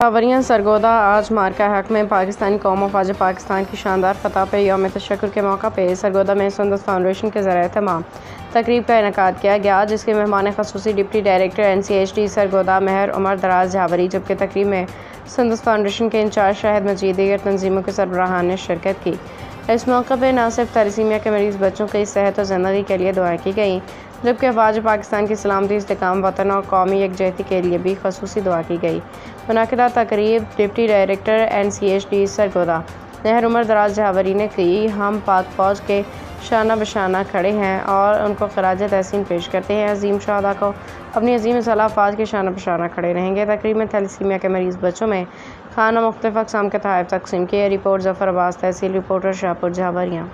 जावरियां सरगोदा आज मार्का हक में पाकिस्तानी कौम फ़ौज पाकिस्तान की शानदार फतह पे यौम तशक्कुर के मौका पे सरगोदा में सुंदस फाउंडेशन के ज़रिए तमाम तकरीब का इनेकाद किया गया, जिसके मेहमान ख़ुसूसी डिप्टी डायरेक्टर NCHD सरगोदा महर उमर दराज जावरी, जबकि तकरीब में सुंदस फाउंडेशन के इंचार्ज शाहिद मजीद दीगर तंजीमों के सरबराहान ने शिरकत की। इस मौके पर न सिर्फ थैलेसीमिया के मरीज़ बच्चों की सेहत और ज़िंदगी के लिए दुआएं की गई, जबकि फ़ौज पाकिस्तान की सलामती, इस्तेकाम, वतन और कौमी यकजहती के लिए भी ख़ुसूसी दुआ की गई। मुनाकिदा तकरीब डिप्टी डायरेक्टर NCHD सरगोदा महर उमर दराज जावरी ने की। हम पाक फ़ौज के शाना बशाना खड़े हैं और उनको खराज तहसीन पेश करते हैं। अजीम शहादा को अपनी अजीम सलाह फ़ौज के शाना बशाना खड़े रहेंगे। तकरीब में थैलेसीमिया के मरीज़ बच्चों में खाना मुख्तलिफ़ अक़साम के तोहफ़े तक़सीम किए। रिपोर्ट ज़फ़र अब्बास, तहसील रिपोर्टर शाहपुर, जावरियां।